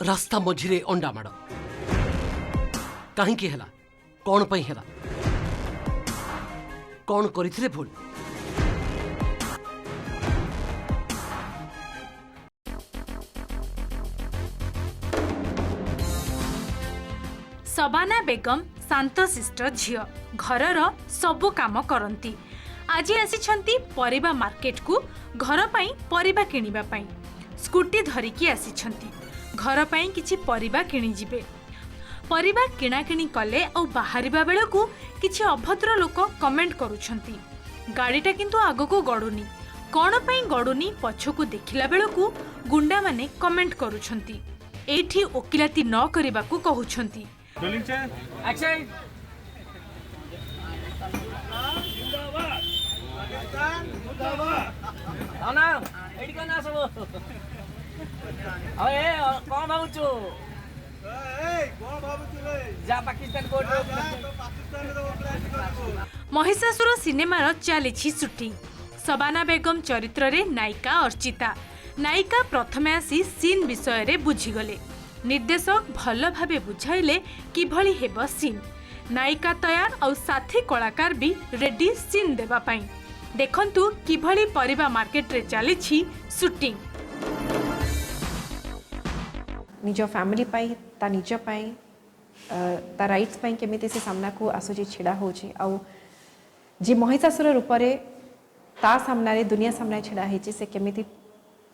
रास्ता मझिरे अंडा माड़ कहीं है कौन पई है कौन करथिले भूल शबाना बेगम शांतशिष्ट झियो घरर सबु काम करती। आज आसी परिबा मार्केट को घर पई परिबा किनिबा पई स्कूटी धरिकी आसी घर पई किछि परिबा किनि जिबे। परिबा किणाकिणी कले और बाहरिबा बेलकु किछि अभद्र लोक कमेंट करूछंती। गाड़ीटा किंतु आगको गडुनी कौन पई गडुनी पछकु देखिला बेलकु गुंडा माने कमेंट करूछंती। एठी ओकिलाती न करिबाकू कहउछंती। महिषासुर सिनेमार चली शूटिंग। शबाना बेगम चरित्र रे नायिका अर्चिता। नायिका प्रथमे आसी सीन विषय रे बुझीगले। निर्देशक भल भाबे बुझाइले किभली हेब सीन। नायिका तैयार और साथी कलाकार भी रेडी सीन देबा पाई। देखंतु किभली परिबा मार्केट रे चली शूटिंग। निज फैमिली पाई ता निज पाई ता राइट्स पाई केमिति से सामना को आसुची छिड़ा होची आउ जे महिषासुर रूप रे ता सामना रे दुनिया सामना छिड़ा हेची से केमिति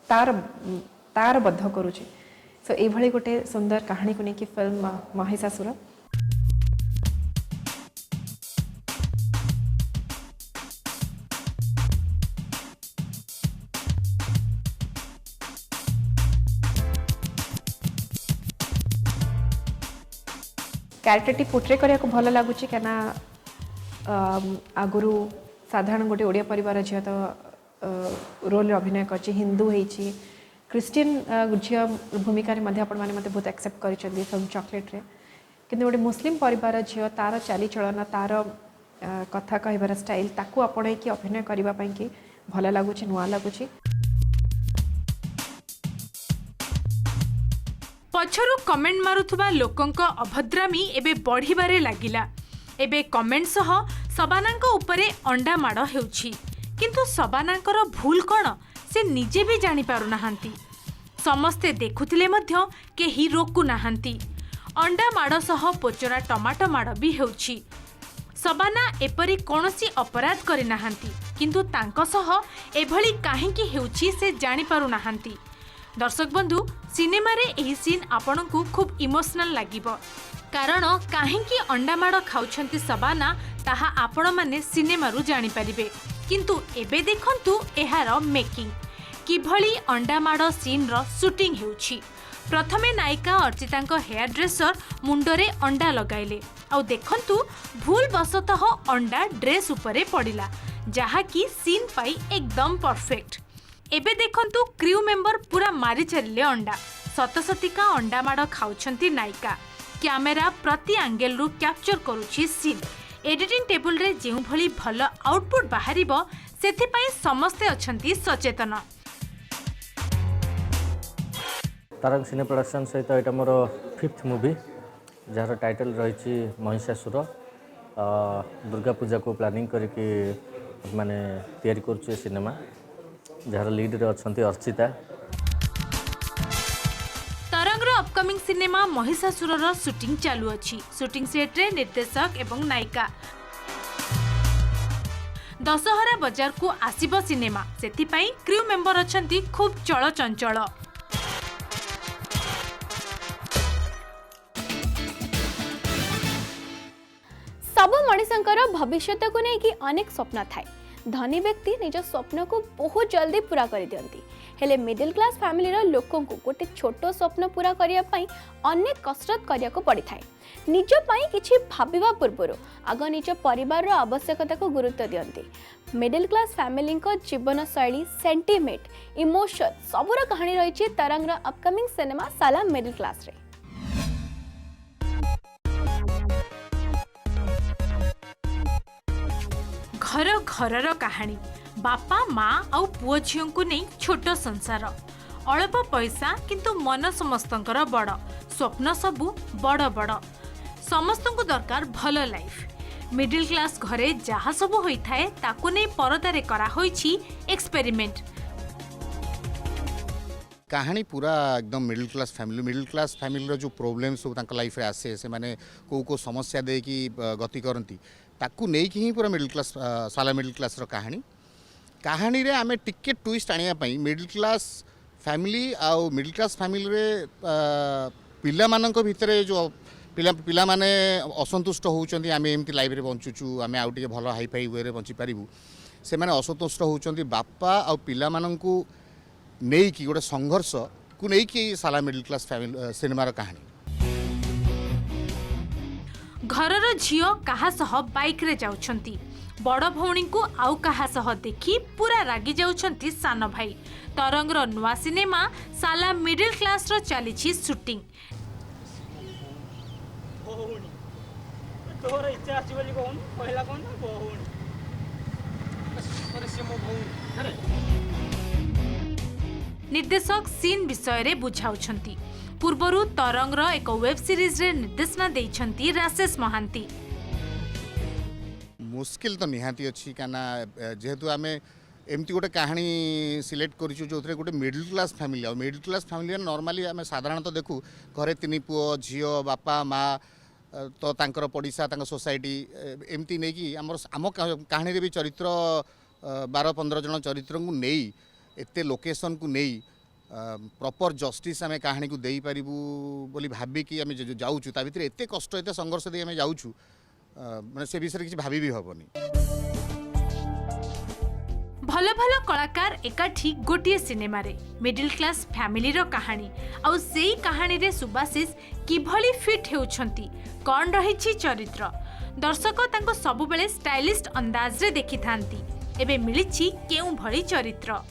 तार बद्ध करूची। सो ए भली गोटे सुंदर कहानी को नेकी फिल्म महिषासुर। क्यारेक्टर पोर्ट्रे करिया को भल लगुच क्या आगुरी साधारण गोटे ओडिया परिवार झील तो रोल अभिनय कर हिंदू होती क्रिश्चियन झील भूमिका मत बहुत एक्सेप्ट कर फिल्म चॉकलेट रे कि गोटे मुस्लिम परिवार झील तार चाली चलन तार कथा कहबार स्टाइल ताकू आपणे कि अभिनय करने की भल लगुच नुआ लगुच। पछरु कमेंट मारुथुबा लोकंक अभद्रामी एबे बढ़िबारे लागिला। एबे कमेंट सह शबानांक उपरे अंडा माड़ हेउछि किंतु शबानांकर भूल कौन से निजे भी जानि पारु नाहांती। समस्ते देखुथिले मध्य केही रोकु नाहांती। अंडा माड़ सह पोचरा टमाटो माड़ भी हेउछि। शबाना एपरी कोनोसी अपराध करि नाहांती किंतु तांको सह एभली काहेकि हेउछि से जानि पारु नाहांती। दर्शक बंधु सिनेमा रे एही सीन आपनकु खूब इमोशनल लागिबो कारण काहेकि अंडा माड़ खाउछंती शबाना ताहा आपण माने सिनेमा रु जानि परिबे। किंतु एबे देखंतु एहार मेकिंग किभली अंडा माड़ सीन रो शूटिंग हेउछि। प्रथमे नायिका अर्चितांक हेयर ड्रेसर मुंडरे अंडा लगाइले आउ देखंतु भूल बसतः अंडा ड्रेस उपरे पड़िला जहा कि सीन पाई एकदम परफेक्ट। एबे देखंतु क्रू मेंबर पूरा मारी चलिले अंडा। सतसतिका अंडा माड़ खाउछंती नायिका। कैमेरा प्रति एंगल रु कैप्चर करूछि सीन। एडिटिंग टेबल रे जेउ भली भल आउटपुट बाहरिबो सेथि पई समस्ते अछंती सचेतन। तारक सिने प्रोडक्शन सहित एटा मोर 5th मूवी जार टाइटल रही महिषासुर। दुर्गा पूजा को प्लानिंग करके माने तैयारी करछु सिनेमा जार लीड रे अछंती अर्चिता। तरंगर अपकमिंग सिनेमा महिषासुर रो शूटिंग चालू अछि। शूटिंग सेट रे निर्देशक एवं नायिका दशहरा बाजार को आसीबो सिनेमा सेति पई क्रू मेंबर अछंती खूब चल चंचल। सब मଣିଷଙ୍କର भविष्य को नहीं कि अनेक स्वप्न थाए। धनी व्यक्ति निज स्वप्न को बहुत जल्दी पूरा कर दियंती हेले मिडिल क्लास फैमिली रो लोकों को गोटे छोटो स्वप्न पूरा करिया पई अनेक कसरत करिया को पड़ी थाए। निज पई किछि भाबिबा पूर्वरु आग निज परिवार रो आवश्यकता को गुरुत्व दियंती। मिडिल क्लास फैमिली को जीवन शैली सेंटिमेंट इमोशन सबुर कहानी रही तरंग रो अपकमिंग सिनेमा साला मिडिल क्लास रे। घर घरर कहानी बापा माँ आउ पुओ झीओं को नहीं छोट संसार अल्प पैसा किंतु मन समस्तंकर बड़ स्वप्न सबु बड़ बड़ समस्तंकु दरकार भल लाइफ मिडिल क्लास घरे जहाँ सबु होई थाए ताकु नै परदारे करा होईछि एक्सपेरिमेंट कहानी पूरा एकदम मिडिल क्लास फैमिली रो जो प्रॉब्लम सब तांका लाइफ रे आसे से माने को समस्या दे कि गति करंती ताकू नै कि ही पूरा मिडिल क्लास साला मिडिल क्लास रो कहानी रे आमे टिके ट्विस्ट आनिया पई मिडिल क्लास फैमिली आउ मिडिल क्लास फैमिली रे पिला मानक भितरे जो पिला माने असंतुष्ट होउचंदी आमे एमती लाइफ रे बंचुचू आमे आउ टिके भलो हाई फाई वे रे बंची पारिबू से माने असंतुष्ट होउचंदी बापा आउ पिला माननकू नहीं कि गोटे संघर्ष को नहीं कि साला मिडिल क्लास फैमिली सिनेमार कहानी घरर झियो कहा सह बाइक रे जाउछंती बड़ भौणी को आउ कहा सह देखी पूरा रागी जाउछंती सान भाई तरंगर नुआ सिनेमा साला मिडिल क्लास रो चलीछि शूटिंग तोर इच्छा अछि बोली कोन पहिला कोन बहुण अरे से मो बहुण निर्देशक सीन विषय रे बुझाउछंती पूर्वरु तरंगर एक वेब सीरीज रे निर्देशना देइछंती राशेष महांती मुश्किल तो निहाती अच्छी काना जेहेतु आमे एमती गोटे कहानी सिलेक्ट करिछु जो गोटे मिडिल क्लास फैमिली और मिडिल क्लास फैमिली नॉर्मली आमे साधारणतः देखू घरे तीन पुओ झियो बापा माँ तो तांकर पड़िशा तांकर सोसाइटी एमती नहीं कि आम कहानी रे भी चरित्र 12-15 जन चरित्र को नहीं एते लोकेशन को नहीं प्रॉपर जस्टिस आमे कहानी को देई पारिबू बोली भाबी कि आमे जाउछु ता भितर एते कष्ट एते संघर्ष दे आमे जाउछु माने से विषय किछि भाबी भी हबनी भल भल कलाकार एकाठी गोटे सिनेमा रे मिडिल क्लास फैमिली रो कहानी आउ सेई कहानी रे सुबासिस किभली फिट हेउछंती कोन रहिछि चरित्र दर्शक तांको सबु बेले स्टाइलिस्ट अंदाज रे देखि थांती एबे मिलिछि केउ भली चरित्र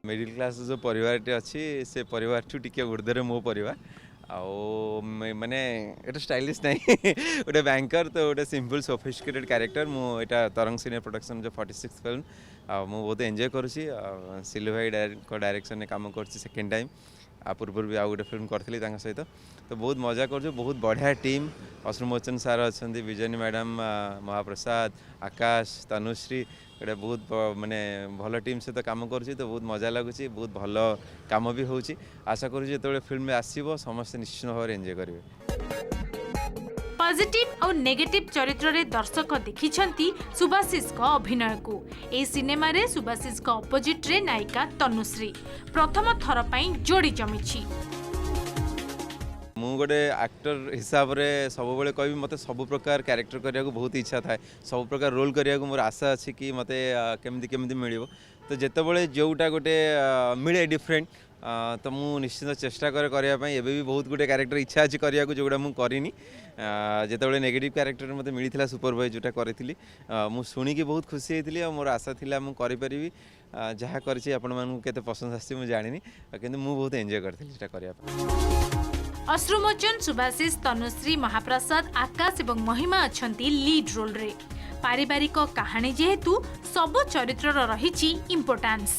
मिडिल क्लास जो परिवार अच्छी से परिवार ठू टिके ऊर्धरे मो परिवार आओ माने एटा स्टाइलिश नहीं गोटे बैंकर तो गोटे सिंपल सोफिस्टिकेटेड कैरेक्टर मु एटा तरंग सिने प्रोडक्शन जो 46 फिल्म आ मु बहुत एंजॉय करूसी सिलु भाई डायरेक्शन ने काम करछि सेकंड टाइम आ पूर्व भी आ गोटे फिल्म करथली तांका सहित तो बहुत मजा कर बहुत बढ़िया टीम अश्रुमोचन सार अच्छा विजयनी मैडम महाप्रसाद आकाश तनुश्री गोटे बहुत माने भल टीम सहित काम करुँच तो बहुत मजा लगुच बहुत भल काम भी होची आशा करूँ जो फिल्म में आसो समस्त निश्चित भाव एंजॉय करेंगे पॉजिटिव और नेगेटिव चरित्र रे दर्शक देखिछंती सुबासिस का अभिनय को ए सिनेमा रे सुबासिस का अपोजिट रे नायिका तनुश्री प्रथम थर पई जोड़ी जमिछि मु गोटे एक्टर हिसाब रे सब बेले कहबी मते सब प्रकार कैरेक्टर करिया को बहुत इच्छा थाए सब प्रकार रोल करिया को मोर आशा अछि कि मते केमदी केमदी मिलिबो तो जेते बेले जोटा गोटे मिले डिफरेंट तो मु निश्चित चेष्टा करिया पई एबे भी बहुत गुटे कैरेक्टर इच्छा अछि करिया को जोटा मु करिनी जेते बेले नेगेटिव कैरेक्टर मते मिलिथिला सुपरवाइज जोटा करिथिली मु सुनी कि बहुत खुशी हेतिली और मोर आशा थिला मु करि परिबी जहा करछि आपण मानू केते पसंद आछि मु जानिनी किंतु मु बहुत एन्जॉय करथिली जेटा करिया पई अश्रुमोचन सुबासिस तनुश्री महाप्रसाद आकाश एवं महिमा अछंती लीड रोल रे पारिवारिक कहानी जेहेतु सब चरित्रर रहिछि इंपोर्टेंस